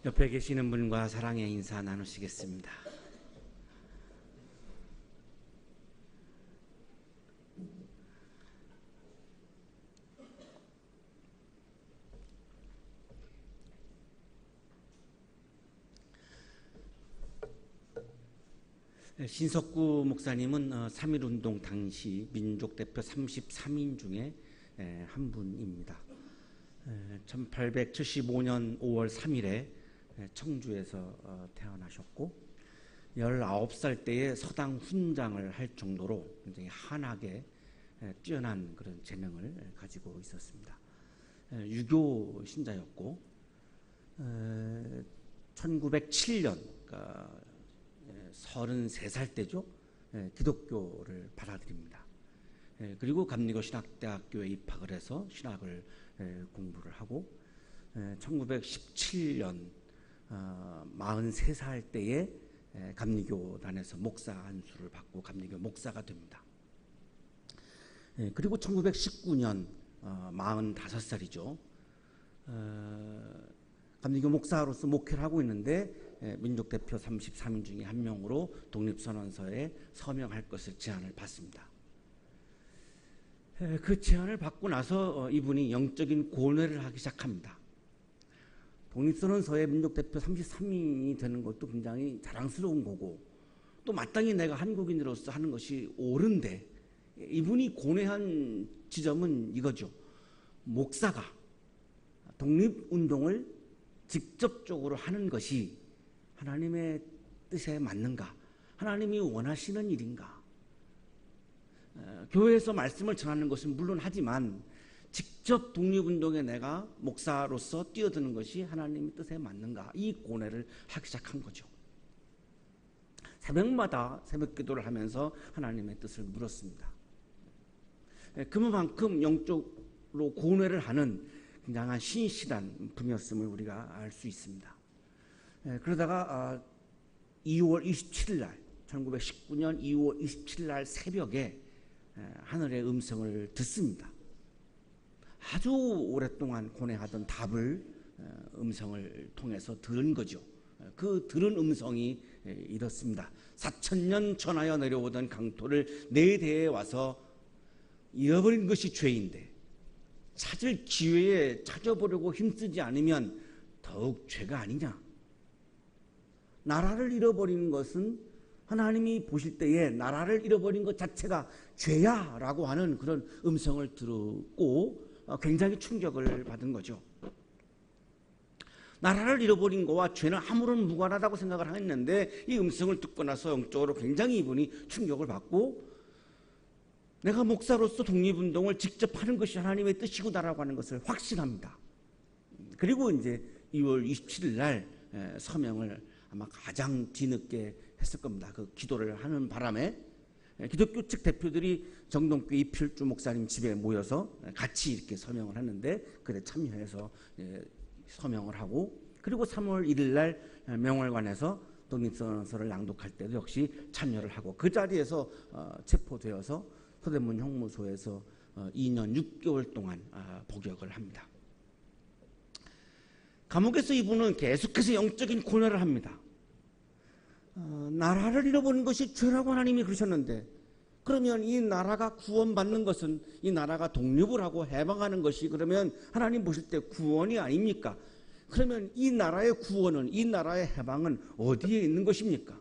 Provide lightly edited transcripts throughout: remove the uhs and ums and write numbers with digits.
옆에 계시는 분과 사랑의 인사 나누시겠습니다. 신석구 목사님은 3.1운동 당시 민족대표 33인 중에 한 분입니다. 1875년 5월 3일에 청주에서 태어나셨고 19살 때에 서당 훈장을 할 정도로 굉장히 한학에 뛰어난 그런 재능을 가지고 있었습니다. 유교 신자였고 1907년 그러니까 33살 때죠. 기독교를 받아들입니다. 그리고 감리교 신학대학교에 입학을 해서 신학을 공부를 하고 1917년 43살 때에 감리교단에서 목사 안수를 받고 감리교 목사가 됩니다. 그리고 1919년 45살이죠. 감리교 목사로서 목회를 하고 있는데 민족대표 33인 중에 한 명으로 독립선언서에 서명할 것을 제안을 받습니다. 그 제안을 받고 나서 이분이 영적인 고뇌를 하기 시작합니다. 독립선언서에 민족대표 33인이 되는 것도 굉장히 자랑스러운 거고 또 마땅히 내가 한국인으로서 하는 것이 옳은데 이분이 고뇌한 지점은 이거죠. 목사가 독립운동을 직접적으로 하는 것이 하나님의 뜻에 맞는가? 하나님이 원하시는 일인가? 교회에서 말씀을 전하는 것은 물론 하지만 직접 독립운동에 내가 목사로서 뛰어드는 것이 하나님의 뜻에 맞는가? 이 고뇌를 하기 시작한 거죠. 새벽마다 새벽 기도를 하면서 하나님의 뜻을 물었습니다. 그만큼 영적으로 고뇌를 하는 굉장한 신실한 분이었음을 우리가 알 수 있습니다. 그러다가 2월 27일 날 1919년 2월 27일 날 새벽에 하늘의 음성을 듣습니다. 아주 오랫동안 고뇌하던 답을 음성을 통해서 들은 거죠. 그 들은 음성이 이렇습니다. 4,000년 전하여 내려오던 강토를 내 대에 와서 잃어버린 것이 죄인데 찾을 기회에 찾아보려고 힘쓰지 않으면 더욱 죄가 아니냐. 나라를 잃어버리는 것은 하나님이 보실 때에 나라를 잃어버린 것 자체가 죄야 라고 하는 그런 음성을 듣고 굉장히 충격을 받은 거죠. 나라를 잃어버린 거와 죄는 아무런 무관하다고 생각을 했는데 이 음성을 듣고 나서 영적으로 굉장히 이분이 충격을 받고 내가 목사로서 독립운동을 직접 하는 것이 하나님의 뜻이구나라고 하는 것을 확신합니다. 그리고 이제 2월 27일 날 서명을 아마 가장 뒤늦게 했을 겁니다. 그 기도를 하는 바람에 기독교 측 대표들이 정동교 이필주 목사님 집에 모여서 같이 이렇게 서명을 하는데 그에 참여해서 서명을 하고 그리고 3월 1일 날 명월관에서 독립선언서를 낭독할 때도 역시 참여를 하고 그 자리에서 체포되어서 서대문 형무소에서 2년 6개월 동안 복역을 합니다. 감옥에서 이분은 계속해서 영적인 고뇌를 합니다. 나라를 잃어버린 것이 죄라고 하나님이 그러셨는데 그러면 이 나라가 구원받는 것은 이 나라가 독립을 하고 해방하는 것이 그러면 하나님 보실 때 구원이 아닙니까? 그러면 이 나라의 구원은 이 나라의 해방은 어디에 있는 것입니까?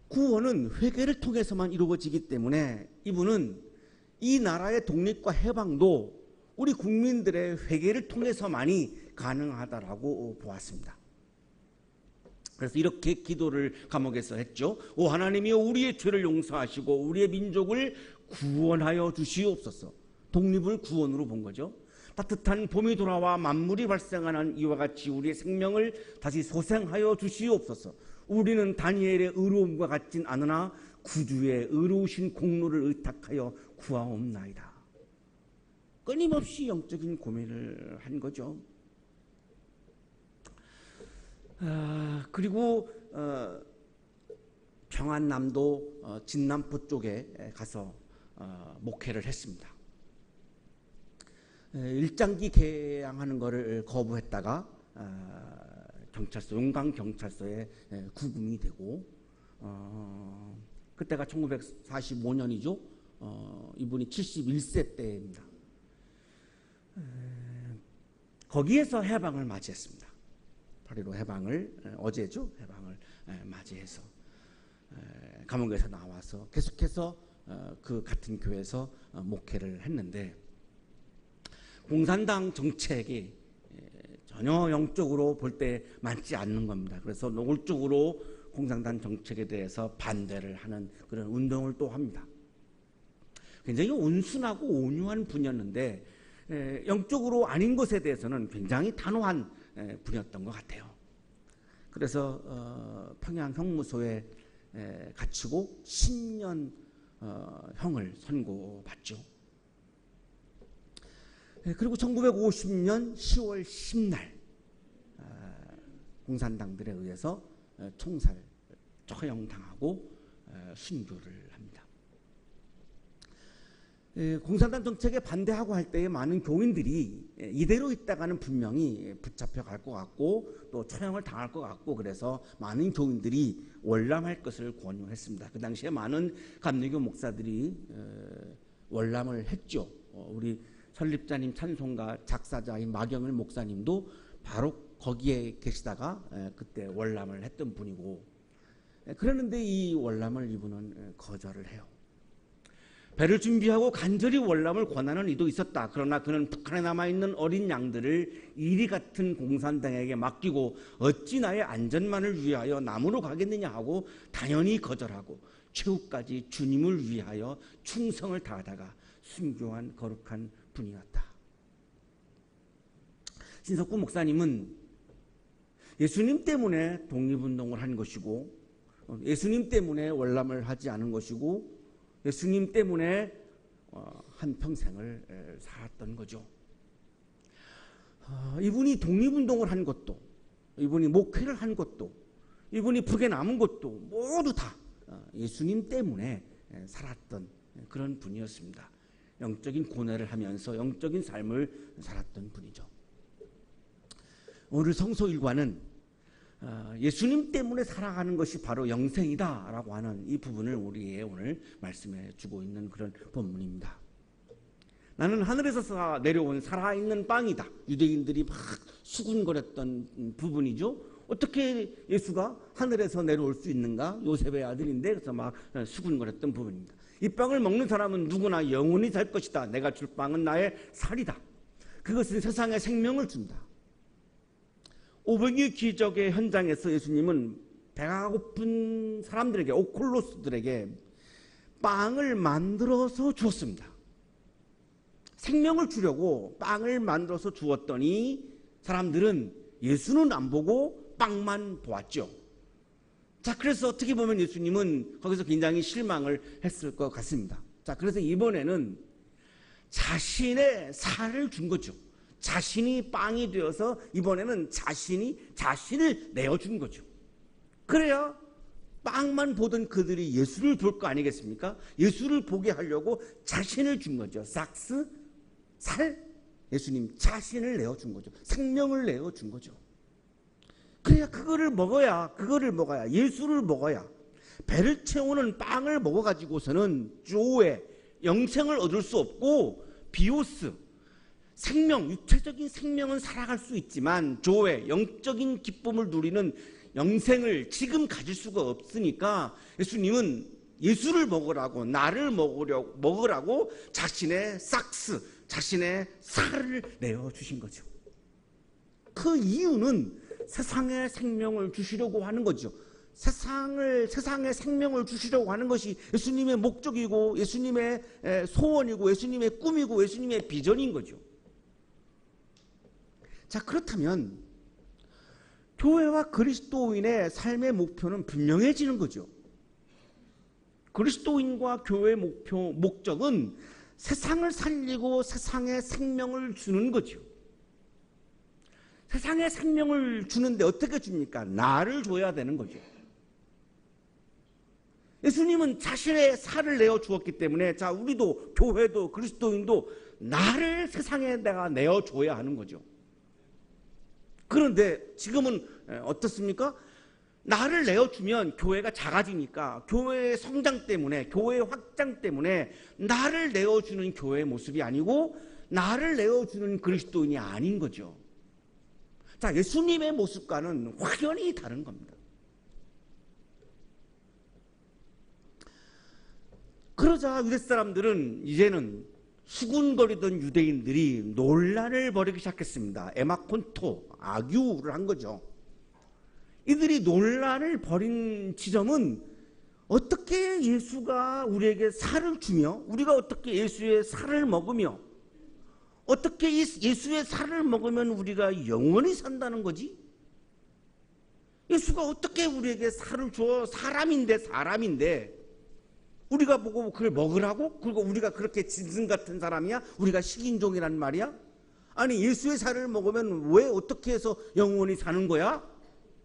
구원은 회개를 통해서만 이루어지기 때문에 이분은 이 나라의 독립과 해방도 우리 국민들의 회개를 통해서만이 가능하다라고 보았습니다. 그래서 이렇게 기도를 감옥에서 했죠. 오 하나님이여 우리의 죄를 용서하시고 우리의 민족을 구원하여 주시옵소서. 독립을 구원으로 본 거죠. 따뜻한 봄이 돌아와 만물이 발생하는 이와 같이 우리의 생명을 다시 소생하여 주시옵소서. 우리는 다니엘의 의로움과 같진 않으나 구주의 의로우신 공로를 의탁하여 구하옵나이다. 끊임없이 영적인 고민을 한 거죠. 그리고 평안남도 진남포 쪽에 가서 목회를 했습니다. 일장기 개양하는 것을 거부했다가 경찰서, 용강 경찰서에 구금이 되고, 그때가 1945년이죠. 이분이 71세 때입니다. 거기에서 해방을 맞이했습니다. 8.15 해방을, 어제죠. 해방을 맞이해서 감옥에서 나와서 계속해서 그 같은 교회에서 목회를 했는데, 공산당 정책이 전혀 영적으로 볼 때 맞지 않는 겁니다. 그래서 노골적으로 공산당 정책에 대해서 반대를 하는 그런 운동을 또 합니다. 굉장히 온순하고 온유한 분이었는데 영적으로 아닌 것에 대해서는 굉장히 단호한 분이었던 것 같아요. 그래서 평양 형무소에 갇히고 10년 형을 선고받죠. 그리고 1950년 10월 10날 공산당들에 의해서 총살, 처형당하고 순교를 합니다. 공산당 정책에 반대하고 할 때에 많은 교인들이 이대로 있다가는 분명히 붙잡혀 갈 것 같고 또 처형을 당할 것 같고, 그래서 많은 교인들이 월남할 것을 권유했습니다. 그 당시에 많은 감리교 목사들이 월남을 했죠. 우리 설립자님 찬송가 작사자인 마경일 목사님도 바로 거기에 계시다가 그때 월남을 했던 분이고, 그러는데 이 월남을 이분은 거절을 해요. 배를 준비하고 간절히 월남을 권하는 이도 있었다. 그러나 그는 북한에 남아있는 어린 양들을 이리 같은 공산당에게 맡기고 어찌 나의 안전만을 위하여 남으로 가겠느냐 하고 당연히 거절하고 최후까지 주님을 위하여 충성을 다하다가 순교한 거룩한 분이었다. 신석구 목사님은 예수님 때문에 독립운동을 한 것이고, 예수님 때문에 월남을 하지 않은 것이고, 예수님 때문에 한평생을 살았던 거죠. 이분이 독립운동을 한 것도, 이분이 목회를 한 것도, 이분이 북에 남은 것도 모두 다 예수님 때문에 살았던 그런 분이었습니다. 영적인 고뇌를 하면서 영적인 삶을 살았던 분이죠. 오늘 성서 일과는 예수님 때문에 살아가는 것이 바로 영생이다라고 하는 이 부분을 우리에게 오늘 말씀해 주고 있는 그런 본문입니다. 나는 하늘에서 내려온 살아있는 빵이다. 유대인들이 막 수군거렸던 부분이죠. 어떻게 예수가 하늘에서 내려올 수 있는가? 요셉의 아들인데, 그래서 막 수군거렸던 부분입니다. 이 빵을 먹는 사람은 누구나 영원히 살 것이다. 내가 줄 빵은 나의 살이다. 그것은 세상에 생명을 준다. 오병이의 기적의 현장에서 예수님은 배가 고픈 사람들에게, 오콜로스들에게 빵을 만들어서 주었습니다. 생명을 주려고 빵을 만들어서 주었더니 사람들은 예수는 안 보고 빵만 보았죠. 자, 그래서 어떻게 보면 예수님은 거기서 굉장히 실망을 했을 것 같습니다. 자, 그래서 이번에는 자신의 살을 준 거죠. 자신이 빵이 되어서 이번에는 자신을 내어준 거죠. 그래야 빵만 보던 그들이 예수를 볼 거 아니겠습니까? 예수를 보게 하려고 자신을 준 거죠. 삭스, 살, 예수님 자신을 내어준 거죠. 생명을 내어준 거죠. 그래야 그거를 먹어야 예수를 먹어야 배를 채우는 빵을 먹어가지고서는 조의 영생을 얻을 수 없고, 비오스 생명, 육체적인 생명은 살아갈 수 있지만 조의 영적인 기쁨을 누리는 영생을 지금 가질 수가 없으니까 예수님은 예수를 먹으라고, 나를 먹으라고 자신의 삭스, 자신의 살을 내어주신 거죠. 그 이유는 세상에 생명을 주시려고 하는 거죠. 세상에 생명을 주시려고 하는 것이 예수님의 목적이고 예수님의 소원이고 예수님의 꿈이고 예수님의 비전인 거죠. 자, 그렇다면 교회와 그리스도인의 삶의 목표는 분명해지는 거죠. 그리스도인과 교회의 목적은 세상을 살리고 세상에 생명을 주는 거죠. 세상에 생명을 주는데 어떻게 줍니까? 나를 줘야 되는 거죠. 예수님은 자신의 살을 내어 주었기 때문에, 자, 우리도 교회도 그리스도인도 나를 세상에 내가 내어 줘야 하는 거죠. 그런데 지금은 어떻습니까? 나를 내어주면 교회가 작아지니까 교회의 성장 때문에, 교회의 확장 때문에 나를 내어주는 교회의 모습이 아니고 나를 내어주는 그리스도인이 아닌 거죠. 자, 예수님의 모습과는 확연히 다른 겁니다. 그러자 유대 사람들은 이제는 수군거리던 유대인들이 논란을 벌이기 시작했습니다. 에마콘토, 악유를 한 거죠. 이들이 논란을 벌인 지점은 어떻게 예수가 우리에게 살을 주며 우리가 어떻게 예수의 살을 먹으며 어떻게 예수의 살을 먹으면 우리가 영원히 산다는 거지? 예수가 어떻게 우리에게 살을 줘? 사람인데 우리가 보고 그걸 먹으라고? 그리고 우리가 그렇게 짐승 같은 사람이야? 우리가 식인종이란 말이야? 아니 예수의 살을 먹으면 왜 어떻게 해서 영원히 사는 거야?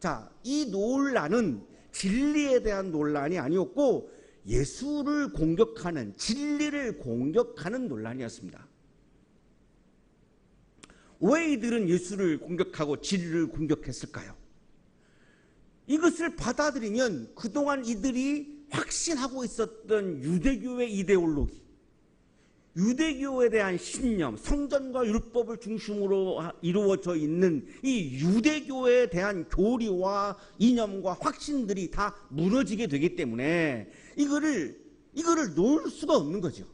자, 이 논란은 진리에 대한 논란이 아니었고 예수를 공격하는, 진리를 공격하는 논란이었습니다. 왜 이들은 예수를 공격하고 진리를 공격했을까요? 이것을 받아들이면 그동안 이들이 확신하고 있었던 유대교의 이데올로기, 유대교에 대한 신념, 성전과 율법을 중심으로 이루어져 있는 이 유대교에 대한 교리와 이념과 확신들이 다 무너지게 되기 때문에 이거를 놓을 수가 없는 거죠.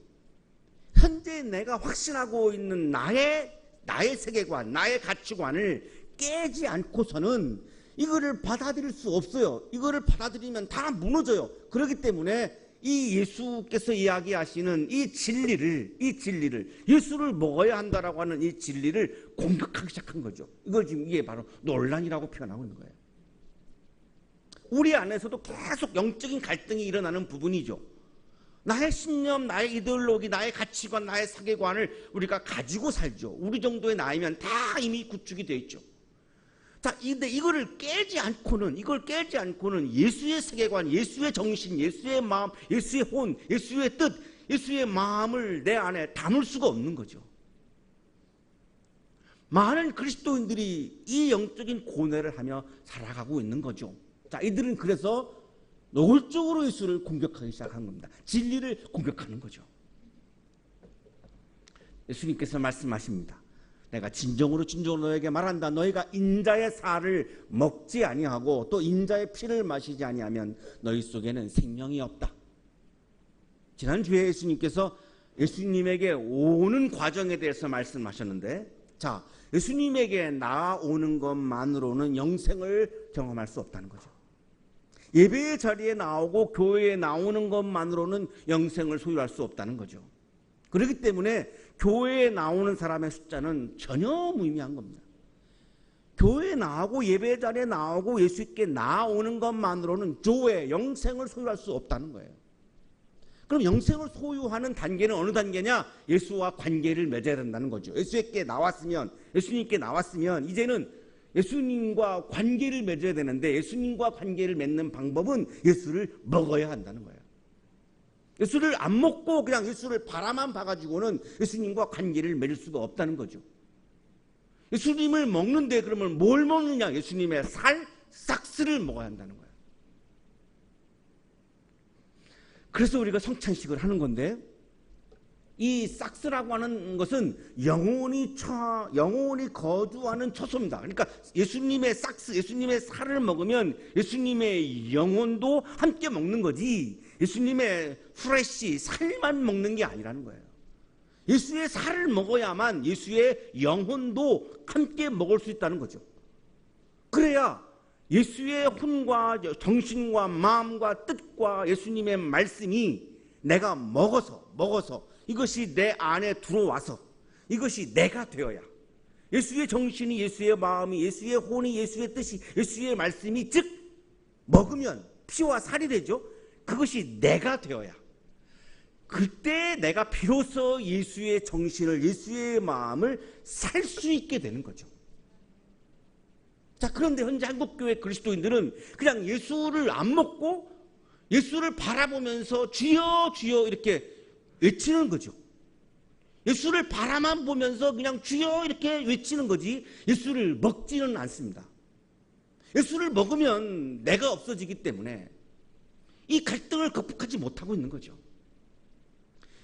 현재 내가 확신하고 있는 나의 세계관, 나의 가치관을 깨지 않고서는 이거를 받아들일 수 없어요. 이거를 받아들이면 다 무너져요. 그렇기 때문에 이 예수께서 이야기하시는 이 진리를 예수를 먹어야 한다라고 하는 이 진리를 공격하기 시작한 거죠. 이걸 지금 이게 바로 논란이라고 표현하고 있는 거예요. 우리 안에서도 계속 영적인 갈등이 일어나는 부분이죠. 나의 신념, 나의 이데올로기, 나의 가치관, 나의 세계관을 우리가 가지고 살죠. 우리 정도의 나이면 다 이미 구축이 되어 있죠. 자, 근데 이걸 깨지 않고는 예수의 세계관, 예수의 정신, 예수의 마음, 예수의 혼, 예수의 뜻, 예수의 마음을 내 안에 담을 수가 없는 거죠. 많은 그리스도인들이 이 영적인 고뇌를 하며 살아가고 있는 거죠. 자, 이들은 그래서 노골적으로 예수를 공격하기 시작한 겁니다. 진리를 공격하는 거죠. 예수님께서 말씀하십니다. 내가 진정으로 너에게 말한다. 너희가 인자의 살을 먹지 아니하고 또 인자의 피를 마시지 아니하면 너희 속에는 생명이 없다. 지난주에 예수님께서 예수님에게 오는 과정에 대해서 말씀하셨는데, 자, 예수님에게 나아오는 것만으로는 영생을 경험할 수 없다는 거죠. 예배의 자리에 나오고 교회에 나오는 것만으로는 영생을 소유할 수 없다는 거죠. 그렇기 때문에 교회에 나오는 사람의 숫자는 전혀 무의미한 겁니다. 교회에 나오고 예배 자리에 나오고 예수께 나오는 것만으로는 조회, 영생을 소유할 수 없다는 거예요. 그럼 영생을 소유하는 단계는 어느 단계냐? 예수와 관계를 맺어야 된다는 거죠. 예수님께 나왔으면 이제는 예수님과 관계를 맺어야 되는데 예수님과 관계를 맺는 방법은 예수를 먹어야 한다는 거예요. 예수를 안 먹고 그냥 예수를 바라만 봐가지고는 예수님과 관계를 맺을 수가 없다는 거죠. 예수님을 먹는데 그러면 뭘 먹느냐? 예수님의 싹스를 먹어야 한다는 거예요. 그래서 우리가 성찬식을 하는 건데, 이 싹스라고 하는 것은 영혼이 거주하는 처소입니다. 그러니까 예수님의 싹스, 예수님의 살을 먹으면 예수님의 영혼도 함께 먹는 거지, 예수님의 프레쉬, 살만 먹는 게 아니라는 거예요. 예수의 살을 먹어야만 예수의 영혼도 함께 먹을 수 있다는 거죠. 그래야 예수의 혼과 정신과 마음과 뜻과 예수님의 말씀이 내가 먹어서 이것이 내 안에 들어와서 이것이 내가 되어야, 예수의 정신이, 예수의 마음이, 예수의 혼이, 예수의 뜻이, 예수의 말씀이 즉 먹으면 피와 살이 되죠. 그것이 내가 되어야, 그때 내가 비로소 예수의 정신을, 예수의 마음을 살 수 있게 되는 거죠. 자, 그런데 현재 한국교회 그리스도인들은 그냥 예수를 안 먹고 예수를 바라보면서 주여 주여 이렇게 외치는 거죠. 예수를 바라만 보면서 그냥 주여 이렇게 외치는 거지 예수를 먹지는 않습니다. 예수를 먹으면 내가 없어지기 때문에 이 갈등을 극복하지 못하고 있는 거죠.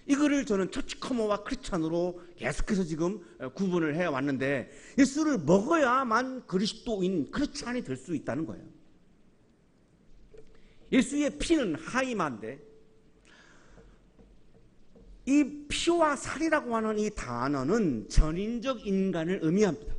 이거를 저는 처치커머와 크리스찬으로 계속해서 지금 구분을 해왔는데, 예수를 먹어야만 그리스도인 크리스찬이 될 수 있다는 거예요. 예수의 피는 하이마인데, 이 피와 살이라고 하는 이 단어는 전인적 인간을 의미합니다.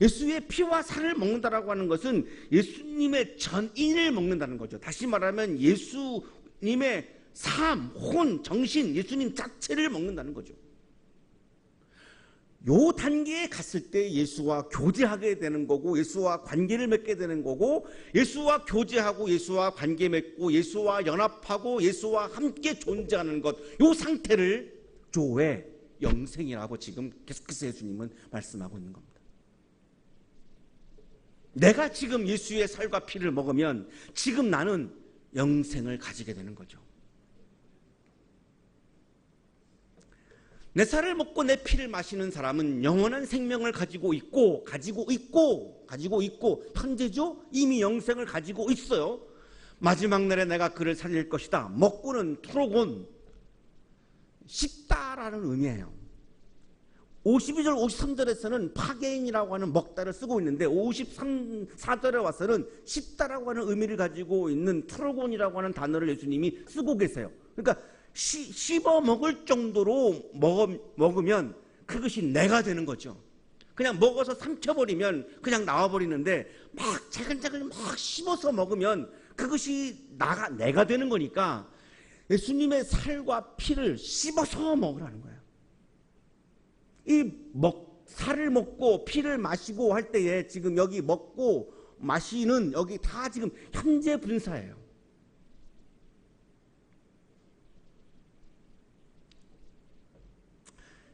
예수의 피와 살을 먹는다라고 하는 것은 예수님의 전인을 먹는다는 거죠. 다시 말하면 예수님의 삶, 혼, 정신, 예수님 자체를 먹는다는 거죠. 요 단계에 갔을 때 예수와 교제하게 되는 거고, 예수와 관계를 맺게 되는 거고, 예수와 교제하고 예수와 관계 맺고 예수와 연합하고 예수와 함께 존재하는 것, 요 상태를 조의 영생이라고 지금 계속해서 예수님은 말씀하고 있는 겁니다. 내가 지금 예수의 살과 피를 먹으면 지금 나는 영생을 가지게 되는 거죠. 내 살을 먹고 내 피를 마시는 사람은 영원한 생명을 가지고 있고 현재죠? 이미 영생을 가지고 있어요. 마지막 날에 내가 그를 살릴 것이다. 먹고는 트로곤, 씹다라는 의미예요. 52절 53절에서는 파게인이라고 하는 먹다를 쓰고 있는데 54절에 와서는 씹다라고 하는 의미를 가지고 있는 트로곤이라고 하는 단어를 예수님이 쓰고 계세요. 그러니까 씹어 먹을 정도로 먹으면 그것이 내가 되는 거죠. 그냥 먹어서 삼켜버리면 그냥 나와버리는데 막 차근차근 막 씹어서 먹으면 그것이 내가 되는 거니까 예수님의 살과 피를 씹어서 먹으라는 거예요. 살을 먹고 피를 마시고 할 때에 지금 여기 먹고 마시는 여기 다 지금 현재 분사예요.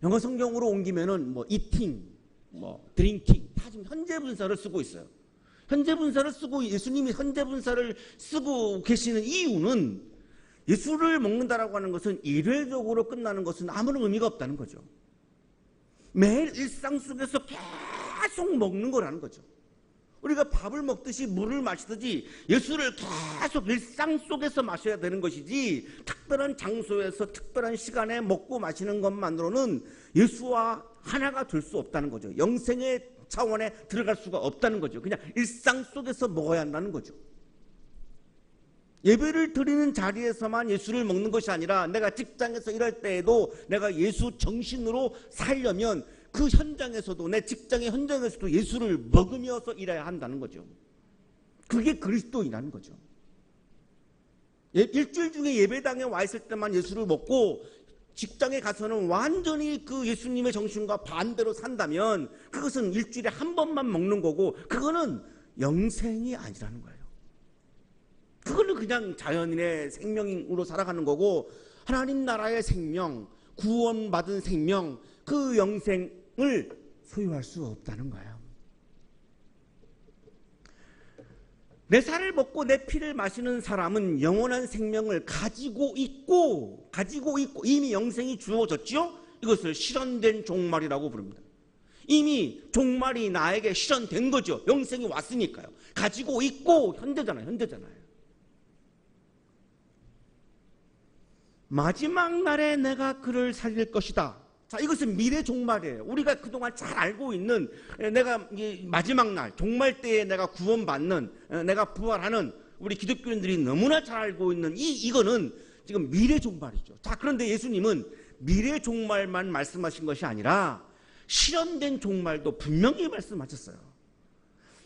영어 성경으로 옮기면은 eating, drinking 다 지금 현재 분사를 쓰고 있어요. 현재 분사를 쓰고 예수님이 현재 분사를 쓰고 계시는 이유는 예수를 먹는다라고 하는 것은 일회적으로 끝나는 것은 아무런 의미가 없다는 거죠. 매일 일상 속에서 계속 먹는 거라는 거죠. 우리가 밥을 먹듯이 물을 마시듯이 예수를 계속 일상 속에서 마셔야 되는 것이지, 특별한 장소에서 특별한 시간에 먹고 마시는 것만으로는 예수와 하나가 될 수 없다는 거죠. 영생의 차원에 들어갈 수가 없다는 거죠. 그냥 일상 속에서 먹어야 한다는 거죠. 예배를 드리는 자리에서만 예수를 먹는 것이 아니라 내가 직장에서 일할 때에도 내가 예수 정신으로 살려면 그 현장에서도, 내 직장의 현장에서도 예수를 먹으면서 일해야 한다는 거죠. 그게 그리스도인이라는 거죠. 일주일 중에 예배당에 와 있을 때만 예수를 먹고 직장에 가서는 완전히 그 예수님의 정신과 반대로 산다면 그것은 일주일에 한 번만 먹는 거고, 그거는 영생이 아니라는 거예요. 그거는 그냥 자연인의 생명으로 살아가는 거고, 하나님 나라의 생명, 구원받은 생명, 그 영생을 소유할 수 없다는 거예요. 내 살을 먹고 내 피를 마시는 사람은 영원한 생명을 가지고 있고 이미 영생이 주어졌죠. 이것을 실현된 종말이라고 부릅니다. 이미 종말이 나에게 실현된 거죠. 영생이 왔으니까요. 가지고 있고 현재잖아요. 마지막 날에 내가 그를 살릴 것이다. 자, 이것은 미래 종말이에요. 우리가 그동안 잘 알고 있는, 내가 마지막 날 종말 때에 내가 구원받는, 내가 부활하는, 우리 기독교인들이 너무나 잘 알고 있는 이거는 지금 미래 종말이죠. 자, 그런데 예수님은 미래 종말만 말씀하신 것이 아니라 실현된 종말도 분명히 말씀하셨어요.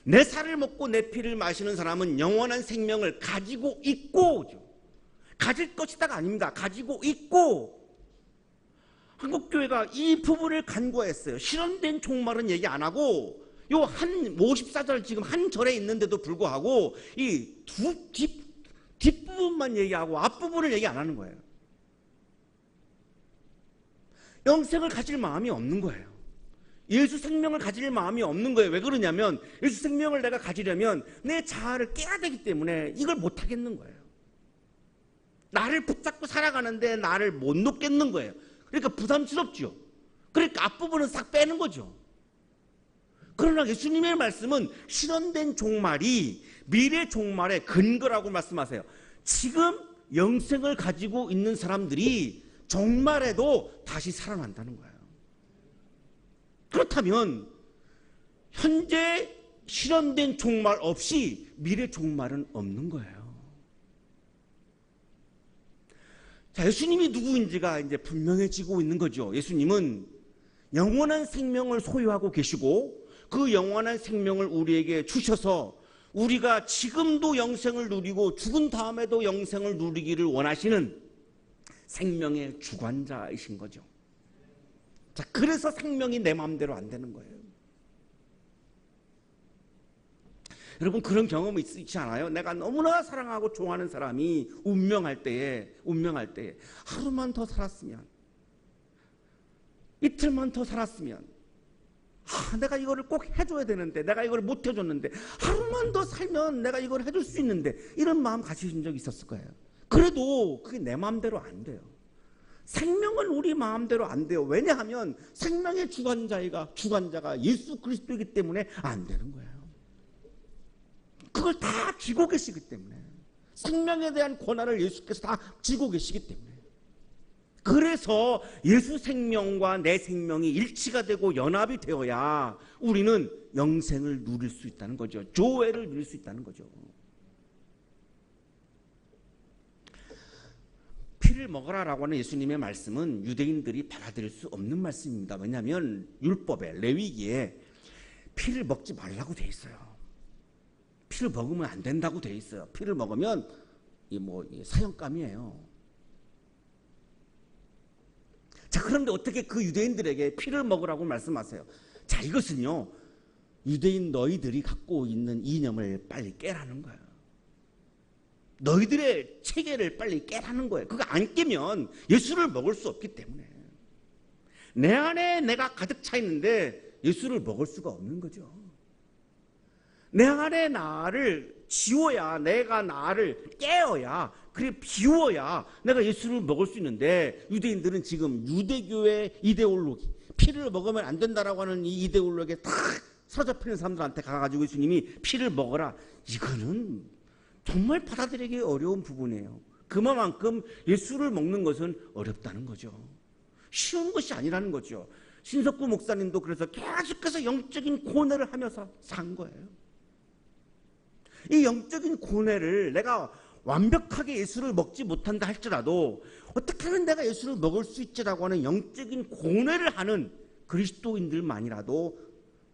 내 살을 먹고 내 피를 마시는 사람은 영원한 생명을 가지고 있고, 가질 것이다가 아닙니다. 가지고 있고. 한국교회가 이 부분을 간과했어요. 실현된 종말은 얘기 안 하고, 요 한 54절 지금 한 절에 있는데도 불구하고 이 뒷부분만 얘기하고 앞부분을 얘기 안 하는 거예요. 영생을 가질 마음이 없는 거예요. 예수 생명을 가질 마음이 없는 거예요. 왜 그러냐면 예수 생명을 내가 가지려면 내 자아를 깨야 되기 때문에 이걸 못 하겠는 거예요. 나를 붙잡고 살아가는데 나를 못 놓겠는 거예요. 그러니까 부담스럽죠. 그러니까 앞부분은 싹 빼는 거죠. 그러나 예수님의 말씀은 실현된 종말이 미래 종말의 근거라고 말씀하세요. 지금 영생을 가지고 있는 사람들이 종말에도 다시 살아난다는 거예요. 그렇다면 현재 실현된 종말 없이 미래 종말은 없는 거예요. 자, 예수님이 누구인지가 이제 분명해지고 있는 거죠. 예수님은 영원한 생명을 소유하고 계시고 그 영원한 생명을 우리에게 주셔서 우리가 지금도 영생을 누리고 죽은 다음에도 영생을 누리기를 원하시는 생명의 주관자이신 거죠. 자, 그래서 생명이 내 마음대로 안 되는 거예요. 여러분, 그런 경험이 있지 않아요? 내가 너무나 사랑하고 좋아하는 사람이 운명할 때에 하루만 더 살았으면, 이틀만 더 살았으면, 내가 이거를 꼭 해줘야 되는데, 내가 이걸 못 해줬는데, 하루만 더 살면 내가 이걸 해줄 수 있는데, 이런 마음 가지신 적이 있었을 거예요. 그래도 그게 내 마음대로 안 돼요. 생명은 우리 마음대로 안 돼요. 왜냐하면 생명의 주관자가 예수 그리스도이기 때문에 안 되는 거예요. 그걸 다 쥐고 계시기 때문에, 생명에 대한 권한을 예수께서 다 쥐고 계시기 때문에, 그래서 예수 생명과 내 생명이 일치가 되고 연합이 되어야 우리는 영생을 누릴 수 있다는 거죠. 조회를 누릴 수 있다는 거죠. 피를 먹어라라고 하는 예수님의 말씀은 유대인들이 받아들일 수 없는 말씀입니다. 왜냐하면 율법에, 레위기에 피를 먹지 말라고 돼 있어요. 피를 먹으면 안 된다고 돼 있어요. 피를 먹으면 사형감이에요. 자, 그런데 어떻게 그 유대인들에게 피를 먹으라고 말씀하세요? 자, 이것은요, 유대인 너희들이 갖고 있는 이념을 빨리 깨라는 거예요. 너희들의 체계를 빨리 깨라는 거예요. 그거 안 깨면 예수를 먹을 수 없기 때문에. 내 안에 내가 가득 차 있는데 예수를 먹을 수가 없는 거죠. 내 안에 나를 지워야, 내가 나를 깨어야, 그래 비워야 내가 예수를 먹을 수 있는데, 유대인들은 지금 유대교의 이데올로기, 피를 먹으면 안 된다라고 하는 이 이데올로기에 탁 사로잡히는 사람들한테 가가지고 예수님이 피를 먹어라, 이거는 정말 받아들이기 어려운 부분이에요. 그만큼 예수를 먹는 것은 어렵다는 거죠. 쉬운 것이 아니라는 거죠. 신석구 목사님도 그래서 계속해서 영적인 고뇌를 하면서 산 거예요. 이 영적인 고뇌를, 내가 완벽하게 예수를 먹지 못한다 할지라도 어떻게 하면 내가 예수를 먹을 수 있지라고 하는 영적인 고뇌를 하는 그리스도인들만이라도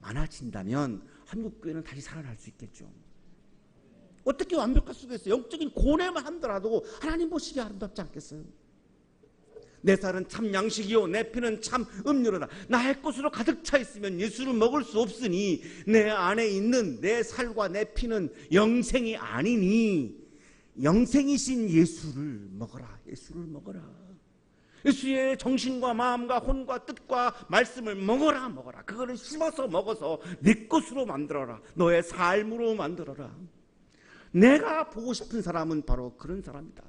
많아진다면 한국교회는 다시 살아날 수 있겠죠. 어떻게 완벽할 수가 있어요? 영적인 고뇌만 하더라도 하나님 보시기에 아름답지 않겠어요? 내 살은 참 양식이요 내 피는 참 음료로다. 나의 것으로 가득 차 있으면 예수를 먹을 수 없으니 내 안에 있는 내 살과 내 피는 영생이 아니니 영생이신 예수를 먹어라. 예수를 먹어라. 예수의 정신과 마음과 혼과 뜻과 말씀을 먹어라. 그거를 씹어서 먹어서 내 것으로 만들어라. 너의 삶으로 만들어라. 내가 보고 싶은 사람은 바로 그런 사람이다.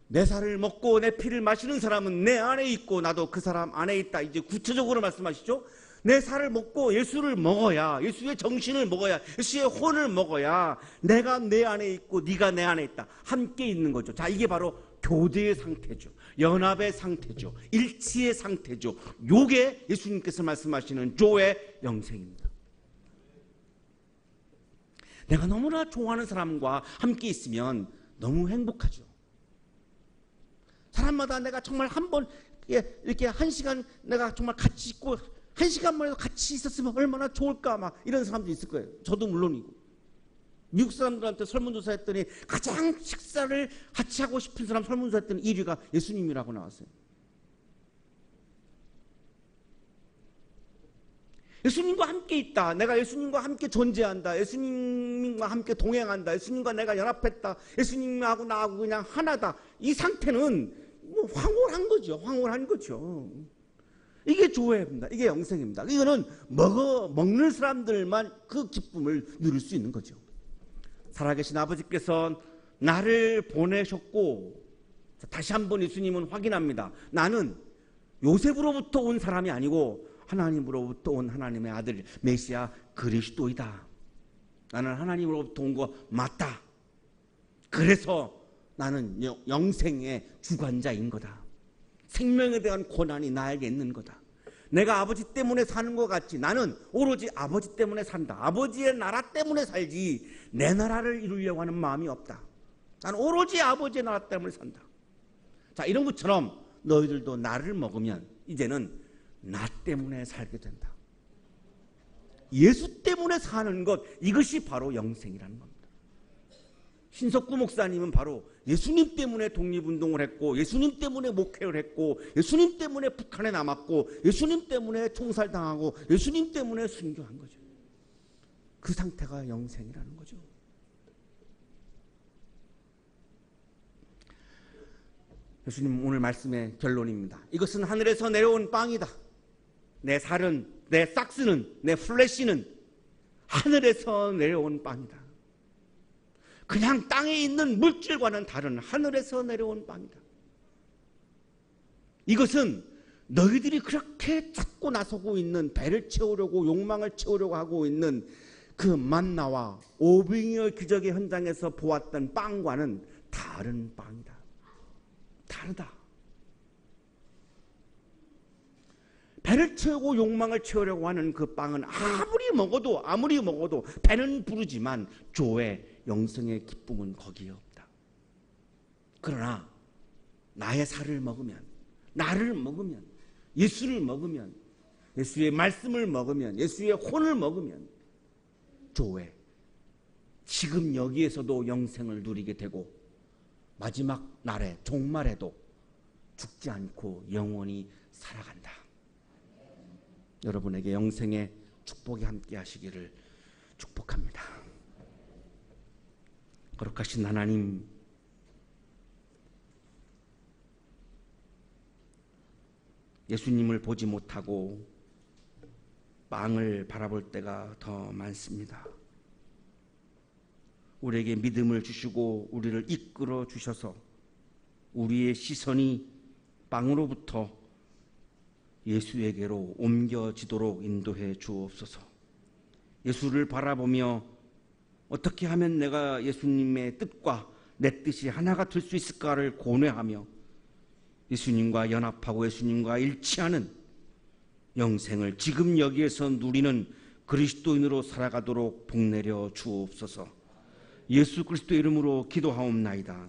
내 살을 먹고 내 피를 마시는 사람은 내 안에 있고 나도 그 사람 안에 있다. 이제 구체적으로 말씀하시죠. 내 살을 먹고 예수를 먹어야, 예수의 정신을 먹어야, 예수의 혼을 먹어야 내가 내 안에 있고 네가 내 안에 있다. 함께 있는 거죠. 자, 이게 바로 교제의 상태죠. 연합의 상태죠. 일치의 상태죠. 요게 예수님께서 말씀하시는 조의 영생입니다. 내가 너무나 좋아하는 사람과 함께 있으면 너무 행복하죠. 사람마다 내가 정말 한번 이렇게 한 시간 내가 정말 같이 있고 한 시간만 해도 같이 있었으면 얼마나 좋을까 막 이런 사람도 있을 거예요. 저도 물론이고. 미국 사람들한테 설문조사 했더니 가장 식사를 같이 하고 싶은 사람 설문조사 했더니 1위가 예수님이라고 나왔어요. 예수님과 함께 있다. 내가 예수님과 함께 존재한다. 예수님과 함께 동행한다. 예수님과 내가 연합했다. 예수님하고 나하고 그냥 하나다. 이 상태는 황홀한 거죠. 황홀한 거죠. 이게 조회입니다. 이게 영생입니다. 이거는 먹는 사람들만 그 기쁨을 누릴 수 있는 거죠. 살아계신 아버지께서 나를 보내셨고 다시 한번 예수님은 확인합니다. 나는 요셉으로부터 온 사람이 아니고 하나님으로부터 온 하나님의 아들 메시아 그리스도이다. 나는 하나님으로부터 온 거 맞다. 그래서 나는 영생의 주관자인 거다. 생명에 대한 권한이 나에게 있는 거다. 내가 아버지 때문에 사는 것 같지 나는 오로지 아버지 때문에 산다. 아버지의 나라 때문에 살지 내 나라를 이루려고 하는 마음이 없다. 나는 오로지 아버지의 나라 때문에 산다. 자, 이런 것처럼 너희들도 나를 먹으면 이제는 나 때문에 살게 된다. 예수 때문에 사는 것, 이것이 바로 영생이라는 겁니다. 신석구 목사님은 바로 예수님 때문에 독립운동을 했고, 예수님 때문에 목회를 했고, 예수님 때문에 북한에 남았고, 예수님 때문에 총살당하고, 예수님 때문에 순교한 거죠. 그 상태가 영생이라는 거죠. 예수님 오늘 말씀의 결론입니다. 이것은 하늘에서 내려온 빵이다. 내 살은, 내 싹스는, 내 플래시는 하늘에서 내려온 빵이다. 그냥 땅에 있는 물질과는 다른 하늘에서 내려온 빵이다. 이것은 너희들이 그렇게 찾고 나서고 있는, 배를 채우려고 욕망을 채우려고 하고 있는 그 만나와 오병이어 기적의 현장에서 보았던 빵과는 다른 빵이다. 다르다. 배를 채우고 욕망을 채우려고 하는 그 빵은 아무리 먹어도 배는 부르지만 조의 영생의 기쁨은 거기에 없다. 그러나 나의 살을 먹으면, 나를 먹으면, 예수를 먹으면, 예수의 말씀을 먹으면, 예수의 혼을 먹으면 조의, 지금 여기에서도 영생을 누리게 되고 마지막 날에 종말에도 죽지 않고 영원히 살아간다. 여러분에게 영생의 축복이 함께 하시기를 축복합니다. 거룩하신 하나님, 예수님을 보지 못하고 빵을 바라볼 때가 더 많습니다. 우리에게 믿음을 주시고 우리를 이끌어 주셔서 우리의 시선이 빵으로부터 예수에게로 옮겨지도록 인도해 주옵소서. 예수를 바라보며 어떻게 하면 내가 예수님의 뜻과 내 뜻이 하나가 될 수 있을까를 고뇌하며 예수님과 연합하고 예수님과 일치하는 영생을 지금 여기에서 누리는 그리스도인으로 살아가도록 복내려 주옵소서. 예수 그리스도 이름으로 기도하옵나이다.